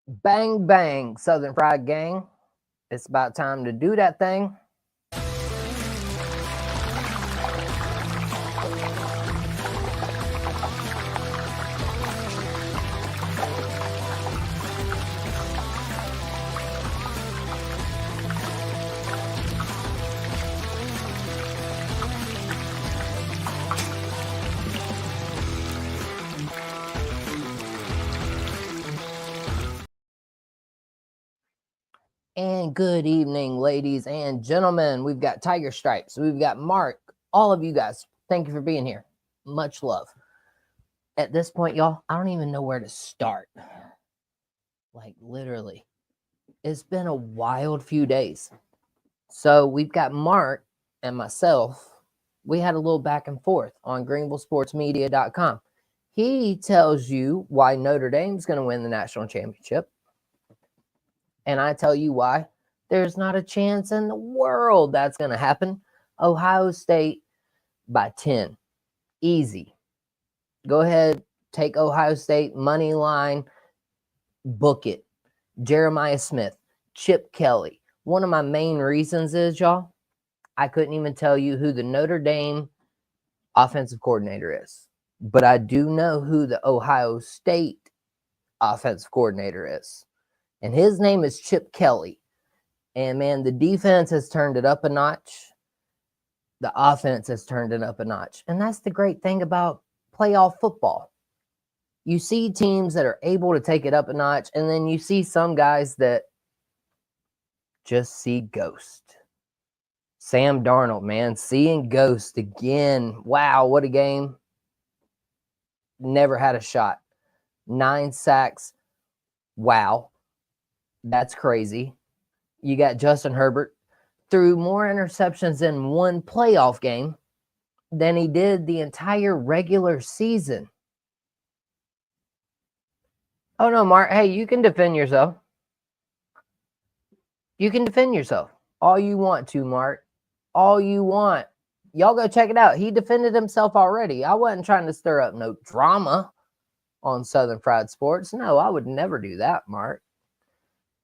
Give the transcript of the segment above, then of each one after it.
Bang, bang, Southern Fried Gang. It's about time to do that thing. And good evening, ladies and gentlemen. We've got Tiger Stripes. We've got Mark. All of you guys, thank you for being here. Much love. At this point, y'all, I don't even know where to start. Like, literally. It's been a wild few days. So we've got Mark and myself. We had a little back and forth on greenvillesportsmedia.com. He tells you why Notre Dame's going to win the national championship. And I tell you why there's not a chance in the world that's going to happen. Ohio State by 10. Easy. Go ahead, take Ohio State, money line, book it. Jeremiah Smith, Chip Kelly. One of my main reasons is, y'all, I couldn't even tell you who the Notre Dame offensive coordinator is. But I do know who the Ohio State offensive coordinator is. And his name is Chip Kelly. And, man, the defense has turned it up a notch. The offense has turned it up a notch. And that's the great thing about playoff football. You see teams that are able to take it up a notch, and then you see some guys that just see ghost. Sam Darnold, man, seeing ghost again. Wow, what a game. Never had a shot. 9 sacks. Wow. That's crazy. You got Justin Herbert threw more interceptions in one playoff game than he did the entire regular season. Oh, no, Mark. Hey, you can defend yourself. You can defend yourself all you want to, Mark. All you want. Y'all go check it out. He defended himself already. I wasn't trying to stir up no drama on Southern Fried Sports. No, I would never do that, Mark.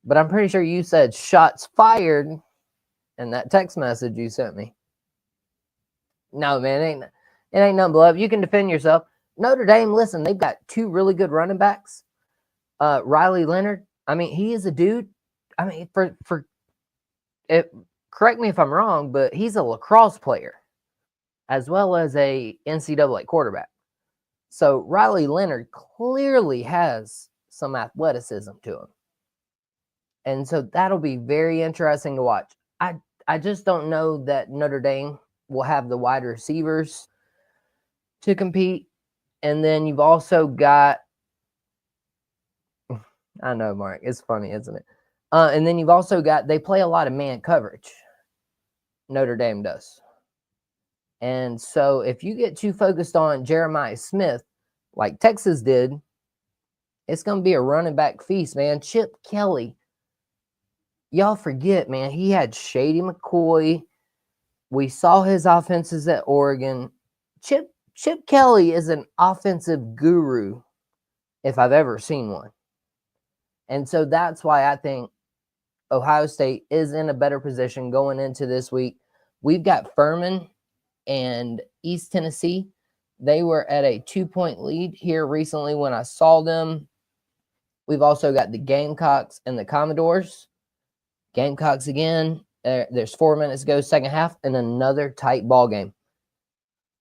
But I'm pretty sure you said shots fired in that text message you sent me. No, man, it ain't nothing, beloved. You can defend yourself. Notre Dame, listen, they've got 2 really good running backs. Riley Leonard, I mean, he is a dude. I mean, for it, correct me if I'm wrong, but he's a lacrosse player as well as a NCAA quarterback. So Riley Leonard clearly has some athleticism to him. And so that'll be very interesting to watch. I just don't know that Notre Dame will have the wide receivers to compete. And then you've also got, I know, Mark, it's funny, isn't it? And then you've also got, they play a lot of man coverage. Notre Dame does. And so if you get too focused on Jeremiah Smith, like Texas did, it's going to be a running back feast, man. Chip Kelly. Y'all forget, man, he had Shady McCoy. We saw his offenses at Oregon. Chip Kelly is an offensive guru, if I've ever seen one. And so that's why I think Ohio State is in a better position going into this week. We've got Furman and East Tennessee. They were at a 2-point lead here recently when I saw them. We've also got the Gamecocks and the Commodores. Gamecocks again. There's 4 minutes to go, second half, and another tight ball game.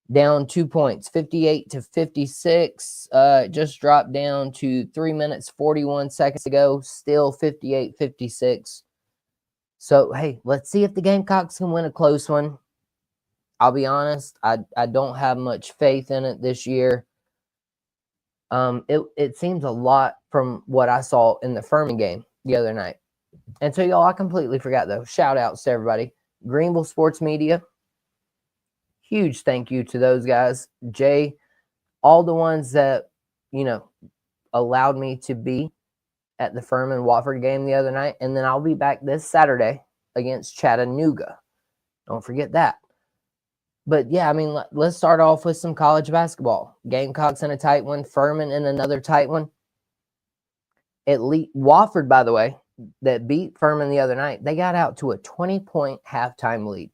Down 2 points, 58-56. Just dropped down to 3 minutes, 41 seconds to go. Still 58-56. So, hey, let's see if the Gamecocks can win a close one. I'll be honest, I don't have much faith in it this year. It seems a lot from what I saw in the Furman game the other night. And so, y'all, I completely forgot, though. Shout outs to everybody. Greenville Sports Media. Huge thank you to those guys. Jay, all the ones that, allowed me to be at the Furman Wofford game the other night. And then I'll be back this Saturday against Chattanooga. Don't forget that. But, yeah, I mean, let's start off with some college basketball. Gamecocks in a tight one. Furman in another tight one. Wofford, by the way, that beat Furman the other night, they got out to a 20-point halftime lead.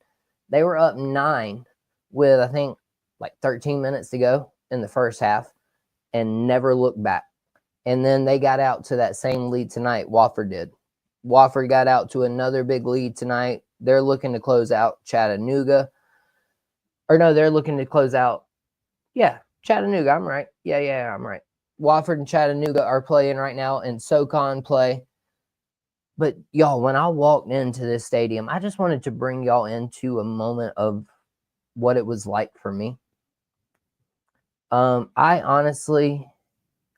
They were up 9 with, I think, like 13 minutes to go in the first half and never looked back. And then they got out to that same lead tonight. Wofford did. Wofford got out to another big lead tonight. They're looking to close out Chattanooga. Or no, they're looking to close out. Yeah, Chattanooga. I'm right. Yeah, I'm right. Wofford and Chattanooga are playing right now in SoCon play. But y'all, when I walked into this stadium, I just wanted to bring y'all into a moment of what it was like for me. I honestly,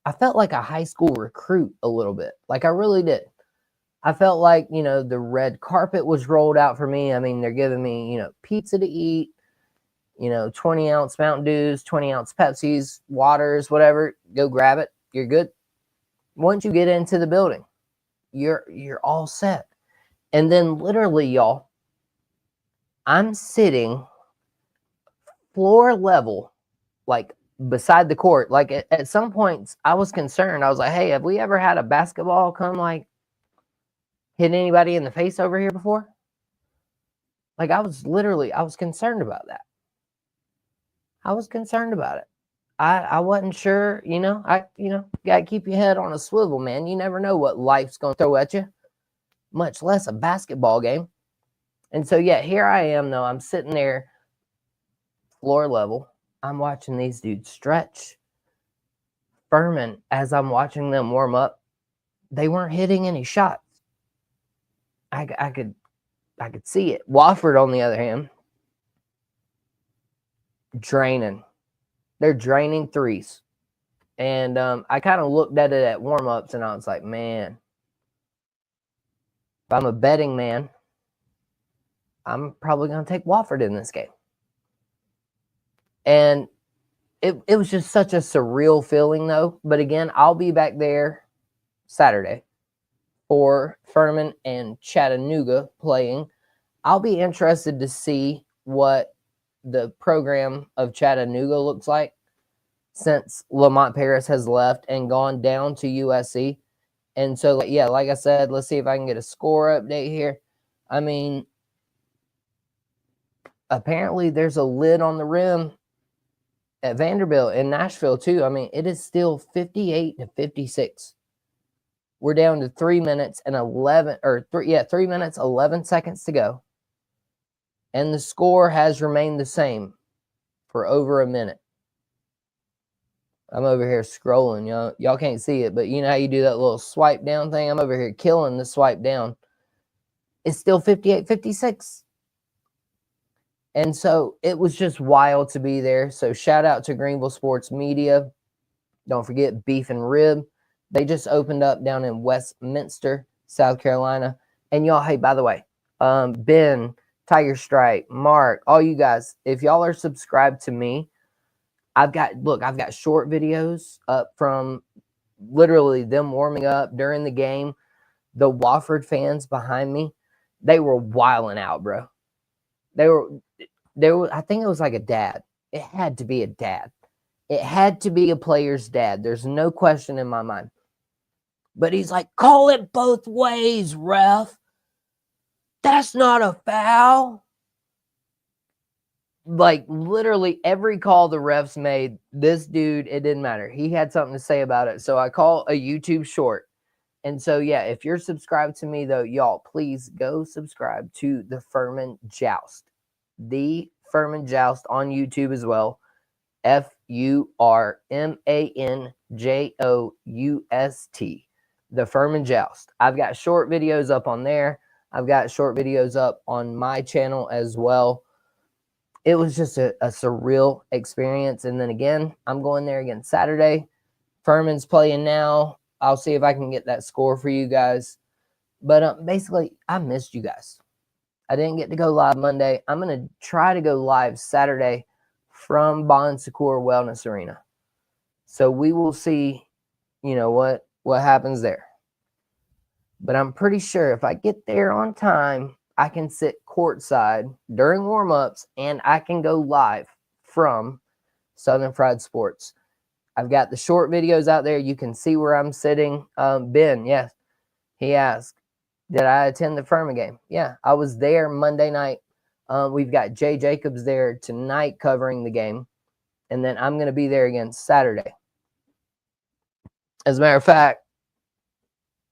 I felt like a high school recruit a little bit. Like I really did. I felt like, the red carpet was rolled out for me. I mean, they're giving me, pizza to eat, 20-ounce Mountain Dews, 20-ounce Pepsis, waters, whatever. Go grab it. You're good. Once you get into the building, you're all set. And then literally, y'all, I'm sitting floor level, like beside the court. Like at some points, I was concerned. I was like, hey, have we ever had a basketball come like hit anybody in the face over here before? Like I was concerned about that. I was concerned about it. I wasn't sure, gotta keep your head on a swivel, man. You never know what life's gonna throw at you, much less a basketball game. And so, yeah, here I am, though. I'm sitting there floor level. I'm watching these dudes stretch. Furman, as I'm watching them warm up, they weren't hitting any shots. I could see it. Wofford, on the other hand, draining. They're draining threes. And I kind of looked at it at warm-ups, and I was like, man, if I'm a betting man, I'm probably going to take Wofford in this game. And it was just such a surreal feeling, though. But again, I'll be back there Saturday for Furman and Chattanooga playing. I'll be interested to see what the program of Chattanooga looks like since Lamont Paris has left and gone down to USC. And so, yeah, like I said, let's see if I can get a score update here. I mean, apparently there's a lid on the rim at Vanderbilt in Nashville too. I mean, it is still 58-56. We're down to 3 minutes and 3 minutes, 11 seconds to go. And the score has remained the same for over a minute. I'm over here scrolling, y'all. Y'all can't see it, but you know how you do that little swipe down thing? I'm over here killing the swipe down. It's still 58-56. And so it was just wild to be there. So shout out to Greenville Sports Media. Don't forget Beef and Rib. They just opened up down in Westminster, South Carolina. And y'all, hey, by the way, Ben, Tiger Stripe, Mark, all you guys, if y'all are subscribed to me, I've got short videos up from literally them warming up during the game. The Wofford fans behind me, they were wilding out, bro. They were, I think it was like a dad. It had to be a dad. It had to be a player's dad. There's no question in my mind. But he's like, call it both ways, ref. That's not a foul. Like, literally every call the refs made, this dude, it didn't matter. He had something to say about it. So I call a YouTube short. And so, yeah, if you're subscribed to me, though, y'all, please go subscribe to the Furman Joust. The Furman Joust on YouTube as well. FURMANJOUST. The Furman Joust. I've got short videos up on there. I've got short videos up on my channel as well. It was just a surreal experience. And then again, I'm going there again Saturday. Furman's playing now. I'll see if I can get that score for you guys. But basically, I missed you guys. I didn't get to go live Monday. I'm going to try to go live Saturday from Bon Secours Wellness Arena. So we will see, what happens there. But I'm pretty sure if I get there on time, I can sit courtside during warm-ups, and I can go live from Southern Fried Sports. I've got the short videos out there. You can see where I'm sitting. Ben, yes, he asked, did I attend the Furman game? Yeah, I was there Monday night. We've got Jay Jacobs there tonight covering the game. And then I'm going to be there again Saturday. As a matter of fact,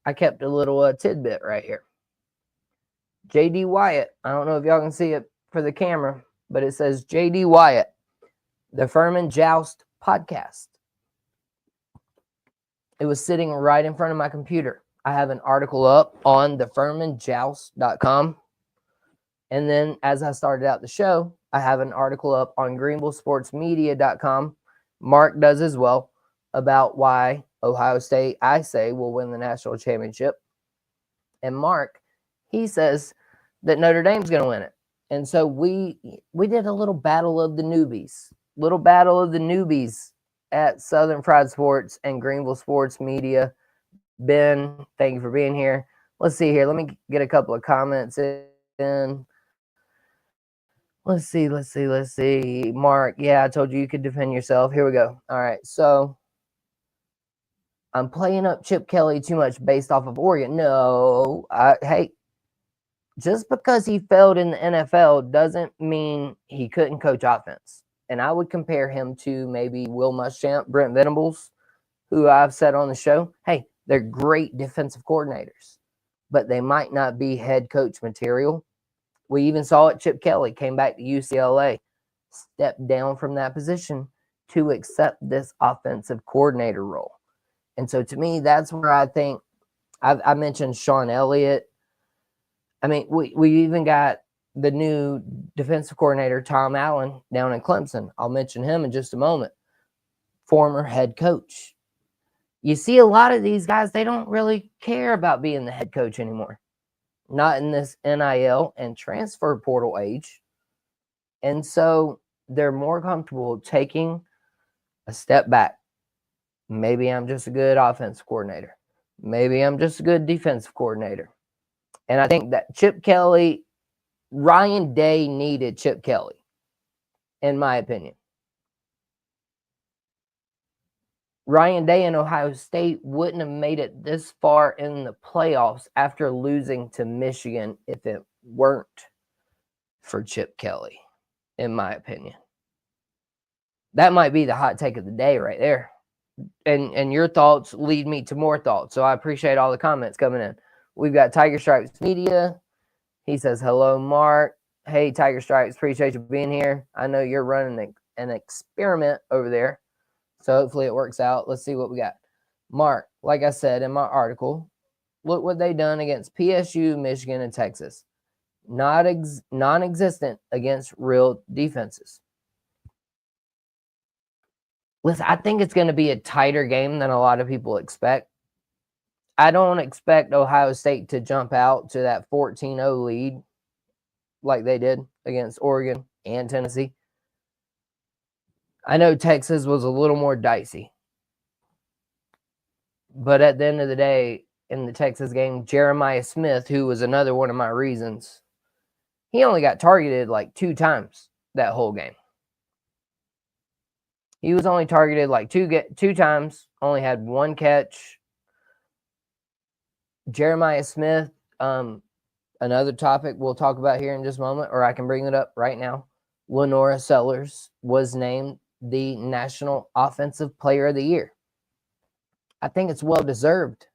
I kept a little tidbit right here. J.D. Wyatt. I don't know if y'all can see it for the camera, but it says J.D. Wyatt, the Furman Joust podcast. It was sitting right in front of my computer. I have an article up on thefurmanjoust.com. And then as I started out the show, I have an article up on greenvillesportsmedia.com. Mark does as well, about why Ohio State, I say, will win the national championship. And Mark, he says that Notre Dame's going to win it. And so we did a little battle of the newbies. At Southern Fried Sports and Greenville Sports Media. Ben, thank you for being here. Let's see here. Let me get a couple of comments in. Let's see. Mark, yeah, I told you could defend yourself. Here we go. All right, so I'm playing up Chip Kelly too much based off of Oregon. No, hey, just because he failed in the NFL doesn't mean he couldn't coach offense. And I would compare him to maybe Will Muschamp, Brent Venables, who I've said on the show, hey, they're great defensive coordinators, but they might not be head coach material. We even saw it. Chip Kelly came back to UCLA, stepped down from that position to accept this offensive coordinator role. And so to me, that's where I think I mentioned Sean Elliott. I mean, we even got the new defensive coordinator, Tom Allan, down in Clemson. I'll mention him in just a moment. Former head coach. You see a lot of these guys, they don't really care about being the head coach anymore. Not in this NIL and transfer portal age. And so they're more comfortable taking a step back. Maybe I'm just a good offensive coordinator. Maybe I'm just a good defensive coordinator. And I think that Chip Kelly, Ryan Day needed Chip Kelly, in my opinion. Ryan Day and Ohio State wouldn't have made it this far in the playoffs after losing to Michigan if it weren't for Chip Kelly, in my opinion. That might be the hot take of the day right there. And your thoughts lead me to more thoughts. So I appreciate all the comments coming in. We've got Tiger Stripes Media. He says, hello, Mark. Hey, Tiger Stripes, appreciate you being here. I know you're running an experiment over there. So hopefully it works out. Let's see what we got. Mark, like I said in my article, look what they done against PSU, Michigan, and Texas. Non-existent against real defenses. Listen, I think it's going to be a tighter game than a lot of people expect. I don't expect Ohio State to jump out to that 14-0 lead like they did against Oregon and Tennessee. I know Texas was a little more dicey. But at the end of the day, in the Texas game, Jeremiah Smith, who was another one of my reasons, he only got targeted like 2 times that whole game. He was only targeted like two times, only had 1 catch. Jeremiah Smith, another topic we'll talk about here in just a moment, or I can bring it up right now. LaNorris Sellers was named the National Offensive Player of the Year. I think it's well-deserved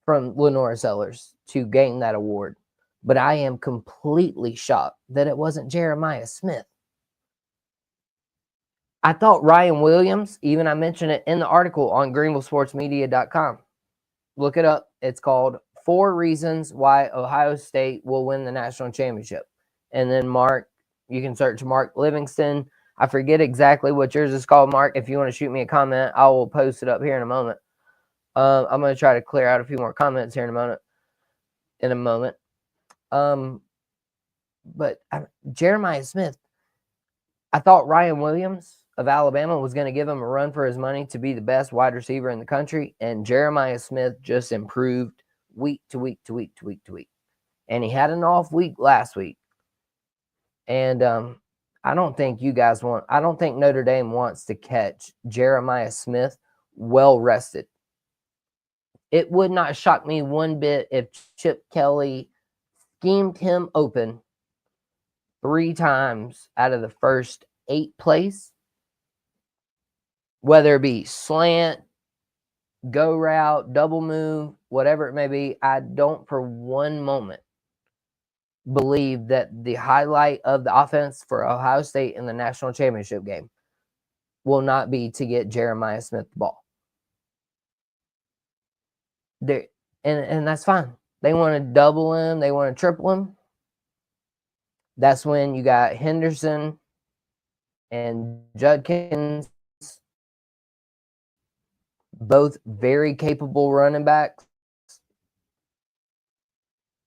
from LaNorris Sellers to gain that award. But I am completely shocked that it wasn't Jeremiah Smith. I thought Ryan Williams, even I mentioned it in the article on greenvillesportsmedia.com. Look it up. It's called 4 Reasons Why Ohio State Will Win the National Championship. And then Mark, you can search Mark Livingston. I forget exactly what yours is called, Mark. If you want to shoot me a comment, I will post it up here in a moment. I'm going to try to clear out a few more comments here in a moment. But Jeremiah Smith, I thought Ryan Williams of Alabama was going to give him a run for his money to be the best wide receiver in the country, and Jeremiah Smith just improved week to week to week to week to week. And he had an off week last week. And I don't think Notre Dame wants to catch Jeremiah Smith well rested. It would not shock me one bit if Chip Kelly schemed him open 3 times out of the first 8 plays, whether it be slant, go route, double move, whatever it may be. I don't for one moment believe that the highlight of the offense for Ohio State in the national championship game will not be to get Jeremiah Smith the ball. And that's fine. They want to double him. They want to triple him. That's when you got Henderson and Judkins, both very capable running backs.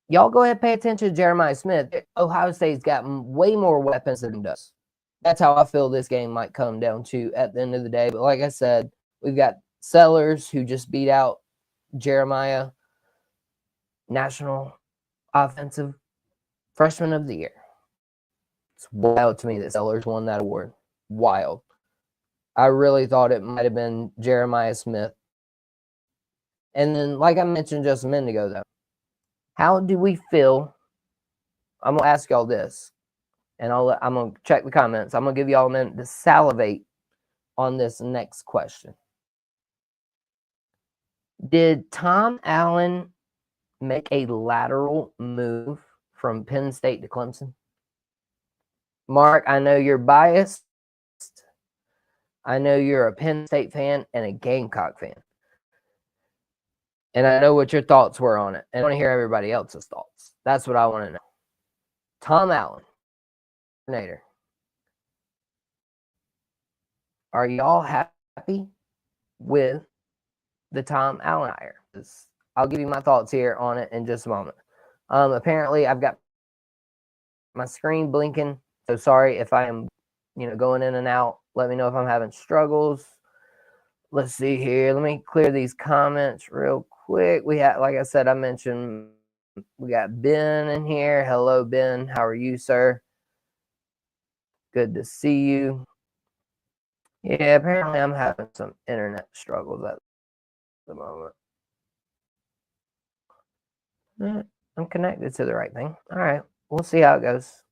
Y'all go ahead and pay attention to Jeremiah Smith. Ohio State's got way more weapons than he does. That's how I feel this game might come down to at the end of the day. But like I said, we've got Sellers, who just beat out Jeremiah, National Offensive Freshman of the Year. It's wild to me that Sellers won that award. Wild. I really thought it might have been Jeremiah Smith. And then, like I mentioned just a minute ago, though, how do we feel? I'm going to ask y'all this, and I'm going to check the comments. I'm going to give y'all a minute to salivate on this next question. Did Tom Allan make a lateral move from Penn State to Clemson? Mark, I know you're biased. I know you're a Penn State fan and a Gamecock fan. And I know what your thoughts were on it. And I want to hear everybody else's thoughts. That's what I want to know. Tom Allan, coordinator. Are y'all happy with the Tom Allan hire? I'll give you my thoughts here on it in just a moment. Apparently, I've got my screen blinking. So sorry if I am, going in and out. Let me know if I'm having struggles. Let's see here. Let me clear these comments real quick. We have, like I said, I mentioned we got Ben in here. Hello, Ben. How are you, sir? Good to see you. Yeah, apparently I'm having some internet struggles at the moment. I'm connected to the right thing. All right. We'll see how it goes.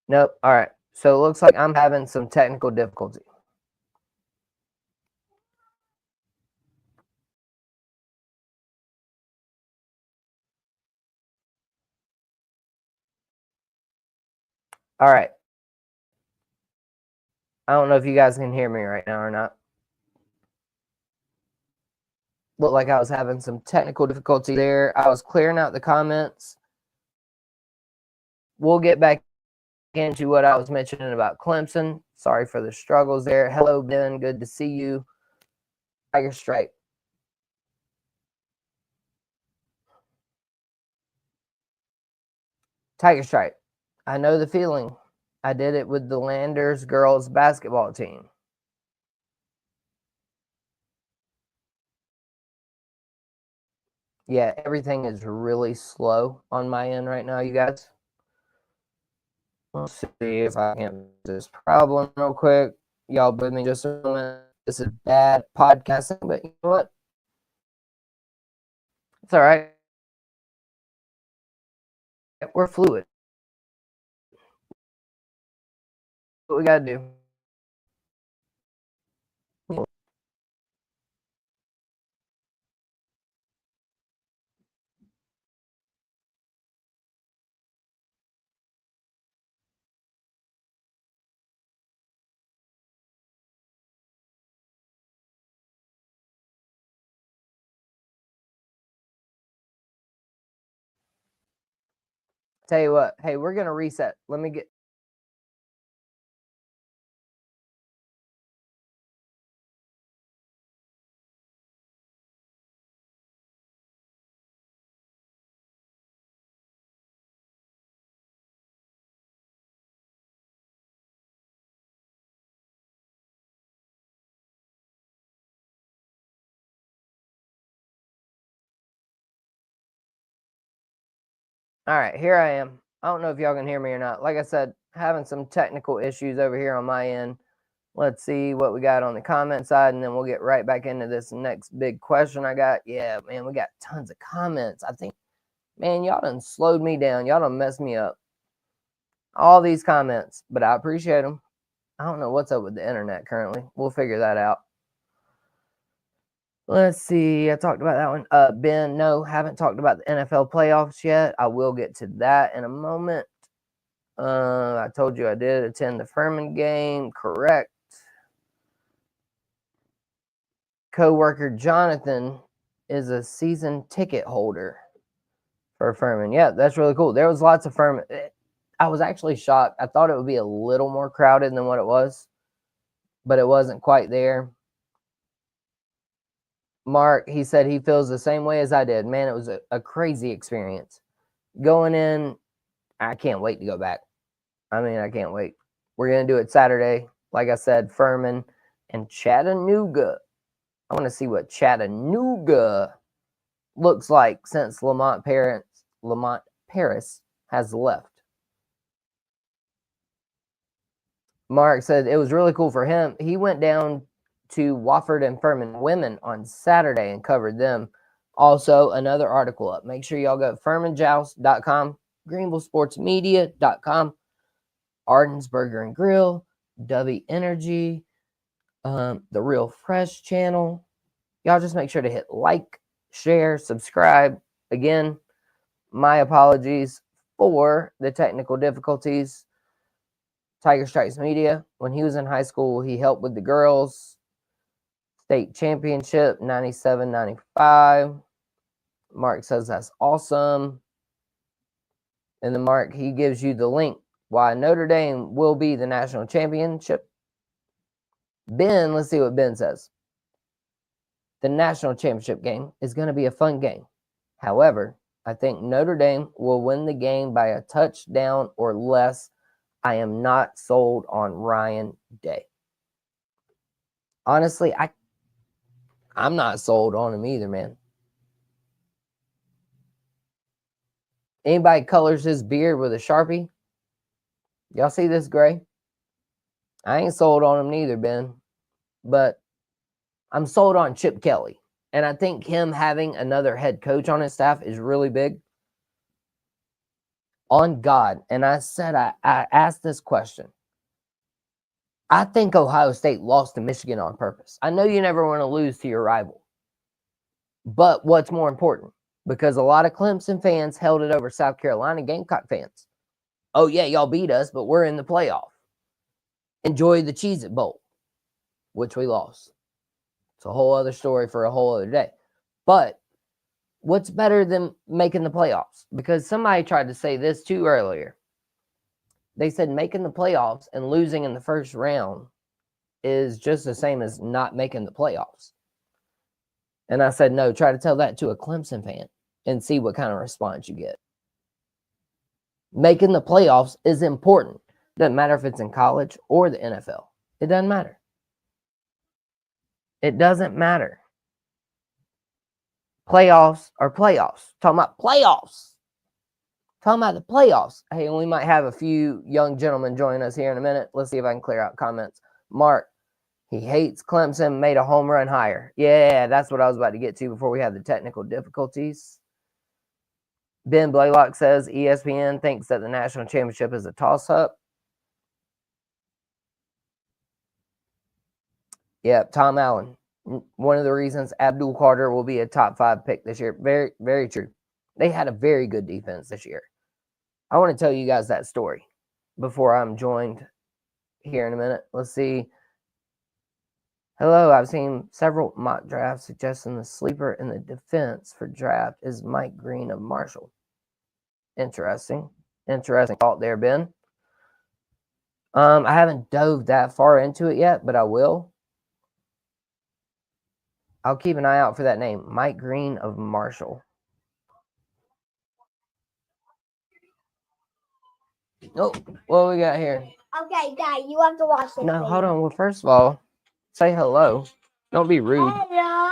Nope. All right. So it looks like I'm having some technical difficulty. All right. I don't know if you guys can hear me right now or not. Looked like I was having some technical difficulty there. I was clearing out the comments. We'll get back into what I was mentioning about Clemson. Sorry for the struggles there. Hello, Ben. Good to see you. Tiger Stripe. Tiger Stripe. I know the feeling. I did it with the Landers girls basketball team. Yeah, everything is really slow on my end right now, you guys. Let's see if I can this problem real quick. Y'all with me just a moment. This is bad podcasting, but you know what? It's all right. We're fluid. What we got to do. Tell you what, hey, we're going to reset. Let me get All right, here I am. I don't know if y'all can hear me or not. Like I said, having some technical issues over here on my end. Let's see what we got on the comment side, and then we'll get right back into this next big question I got. Yeah, man, we got tons of comments. I think, man, y'all done slowed me down. Y'all done messed me up. All these comments, but I appreciate them. I don't know what's up with the internet currently. We'll figure that out. Let's see. I talked about that one. Ben, no, haven't talked about the NFL playoffs yet. I will get to that in a moment. I told you I did attend the Furman game. Correct. Co-worker Jonathan is a season ticket holder for Furman. Yeah, that's really cool. There was lots of Furman. I was actually shocked. I thought it would be a little more crowded than what it was, but it wasn't quite there. Mark, he said he feels the same way as I did. Man, it was a crazy experience. Going in, I can't wait to go back. I mean, I can't wait. We're going to do it Saturday. Like I said, Furman and Chattanooga. I want to see what Chattanooga looks like since Lamont Paris has left. Mark said it was really cool for him. He went down to Wofford and Furman women on Saturday and covered them. Also, another article up. Make sure y'all go to FurmanJoust.com, GreenvilleSportsMedia.com, Arden's Burger and Grill, W Energy, the Real Fresh channel. Y'all just make sure to hit like, share, subscribe. Again, my apologies for the technical difficulties. Tiger Stripes Media, when he was in high school, he helped with the girls state championship, 97-95. Mark says that's awesome. And then Mark, he gives you the link why Notre Dame will be the national championship. Ben, let's see what Ben says. The national championship game is going to be a fun game. However, I think Notre Dame will win the game by a touchdown or less. I am not sold on Ryan Day. Honestly, I'm not sold on him either, man. Anybody colors his beard with a Sharpie? Y'all see this gray? I ain't sold on him neither, Ben. But I'm sold on Chip Kelly. And I think him having another head coach on his staff is really big. On God. And I said, I asked this question. I think Ohio State lost to Michigan on purpose. I know you never want to lose to your rival. But what's more important? Because a lot of Clemson fans held it over South Carolina Gamecock fans. Oh, yeah, y'all beat us, but we're in the playoff. Enjoy the Cheez-It Bowl, which we lost. It's a whole other story for a whole other day. But what's better than making the playoffs? Because somebody tried to say this too earlier. They said making the playoffs and losing in the first round is just the same as not making the playoffs. And I said, no, try to tell that to a Clemson fan and see what kind of response you get. Making the playoffs is important. Doesn't matter if it's in college or the NFL. It doesn't matter. It doesn't matter. Playoffs are playoffs. Talking about playoffs. Talking about the playoffs. Hey, we might have a few young gentlemen join us here in a minute. Let's see if I can clear out comments. Mark, he hates Clemson, made a home run higher. Yeah, that's what I was about to get to before we had the technical difficulties. Ben Blaylock says ESPN thinks that the national championship is a toss-up. Yep, Tom Allan. One of the reasons Abdul Carter will be a top 5 pick this year. Very, very true. They had a very good defense this year. I want to tell you guys that story before I'm joined here in a minute. Let's see. Hello, I've seen several mock drafts suggesting the sleeper in the defense for draft is Mike Green of Marshall. Interesting. Interesting thought there, Ben. I haven't dove that far into it yet, but I will. I'll keep an eye out for that name, Mike Green of Marshall. Oh, what we got here? Okay, Dad, you have to watch this. No, hold on. Well, first of all, say hello. Don't be rude. Hello.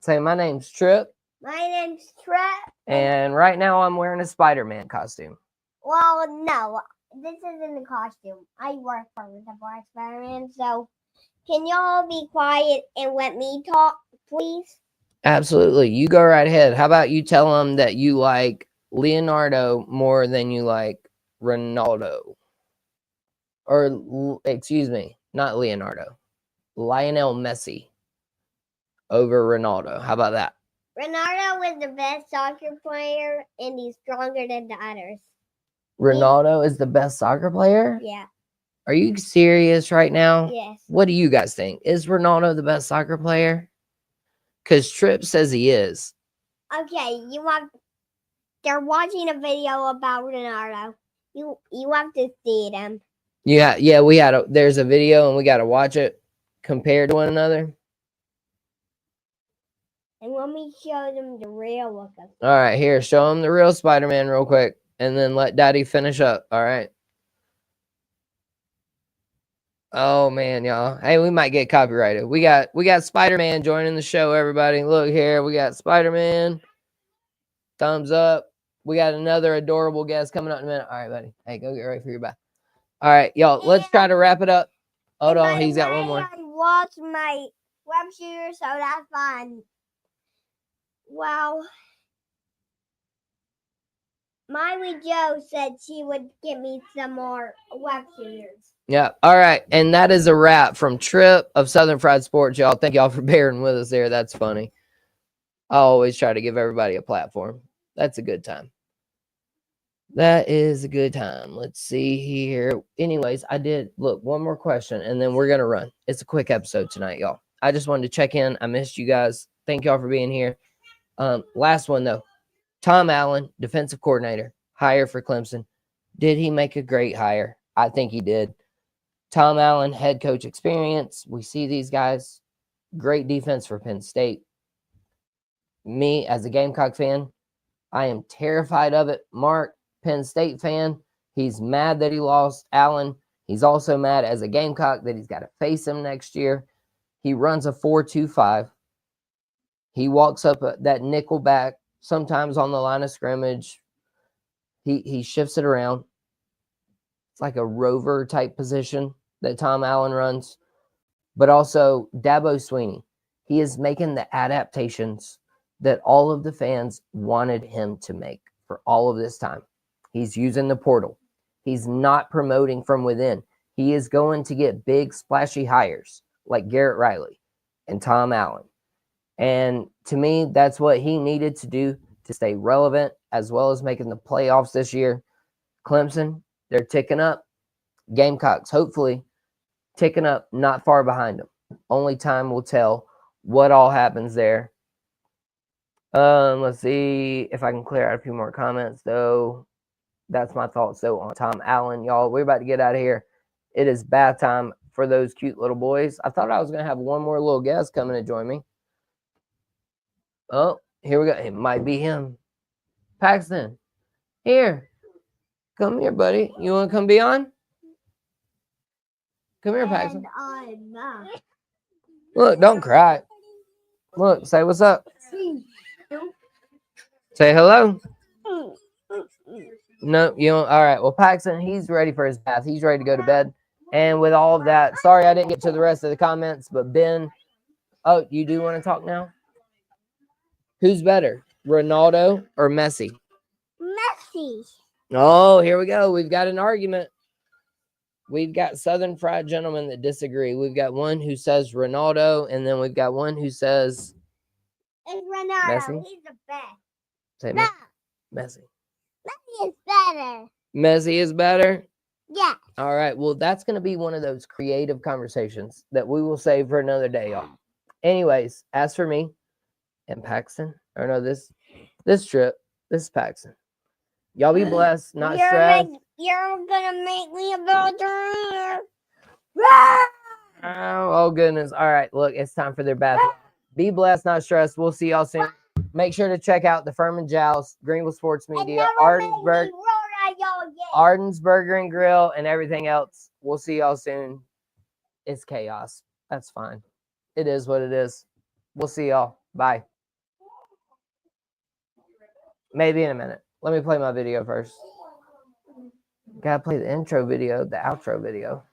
Say, my name's Trip. My name's Trent. And right now I'm wearing a Spider-Man costume. Well, no, this isn't a costume. I work for the Black Spider-Man, so can y'all be quiet and let me talk, please? Absolutely. You go right ahead. How about you tell them that you like Leonardo more than you like Ronaldo? Or, excuse me, not Leonardo. Lionel Messi over Ronaldo. How about that? Ronaldo is the best soccer player, and he's stronger than the others. Ronaldo is the best soccer player? Yeah. Are you serious right now? Yes. What do you guys think? Is Ronaldo the best soccer player? Because Tripp says he is. Okay, they're watching a video about Ronaldo. You have to see them. Yeah, there's a video and we got to watch it compared to one another. And let me show them the real look of All right, here, show them the real Spider-Man real quick and then let Daddy finish up. All right. Oh man, y'all. Hey, we might get copyrighted. We got Spider-Man joining the show, everybody. Look here, we got Spider-Man. Thumbs up. We got another adorable guest coming up in a minute. All right, buddy. Hey, go get ready for your bath. All right, y'all. Let's try to wrap it up. Hold on, he's got one more. I watched my web shooter, so that's fun. Well, Miley Joe said she would give me some more web shooters. Yeah. All right. And that is a wrap from Trip of Southern Fried Sports, y'all. Thank y'all for bearing with us there. That's funny. I always try to give everybody a platform. That's a good time. That is a good time. Let's see here. Anyways, I did look one more question and then we're going to run. It's a quick episode tonight, y'all. I just wanted to check in. I missed you guys. Thank y'all for being here. Last one though. Tom Allan, defensive coordinator, hire for Clemson. Did he make a great hire? I think he did. Tom Allan, head coach experience. We see these guys. Great defense for Penn State. Me, as a Gamecock fan, I am terrified of it. Mark, Penn State fan, he's mad that he lost Allen. He's also mad as a Gamecock that he's got to face him next year. He runs a 4-2-5. He walks up that nickel back, sometimes on the line of scrimmage. He shifts it around. It's like a rover type position that Tom Allan runs. But also Dabo Sweeney. He is making the adaptations that all of the fans wanted him to make for all of this time. He's using the portal. He's not promoting from within. He is going to get big, splashy hires like Garrett Riley and Tom Allan. And to me, that's what he needed to do to stay relevant, as well as making the playoffs this year. Clemson, they're ticking up. Gamecocks, hopefully, ticking up, not far behind them. Only time will tell what all happens there. Let's see if I can clear out a few more comments, though. That's my thoughts, though, on Tom Allan. Y'all, we're about to get out of here. It is bath time for those cute little boys. I thought I was going to have one more little guest coming to join me. Oh, here we go. It might be him. Paxton, here. Come here, buddy. You want to come be on? Come here, Paxton. Look, don't cry. Look, say what's up. Say hello. No, you don't. All right. Well, Paxton, he's ready for his bath. He's ready to go to bed. And with all of that, sorry I didn't get to the rest of the comments, but Ben, oh, you do want to talk now? Who's better, Ronaldo or Messi? Messi. Oh, here we go. We've got an argument. We've got Southern Fried gentlemen that disagree. We've got one who says Ronaldo, and then we've got one who says It's Ronaldo. Messi? He's the best. Say No. Messi. Messi is better. Messi is better? Yeah. All right. Well, that's going to be one of those creative conversations that we will save for another day, y'all. Anyways, as for me and Paxton, or no, this trip, this is Paxton. Y'all be blessed, not stressed. You're gonna make me a builder. Oh, goodness. All right. Look, it's time for their bath. Be blessed, not stressed. We'll see y'all soon. Make sure to check out the Furman Joust, Greenville Sports Media, Arden's Burger and Grill, and everything else. We'll see y'all soon. It's chaos. That's fine. It is what it is. We'll see y'all. Bye. Maybe in a minute. Let me play my video first. Gotta play the intro video, the outro video.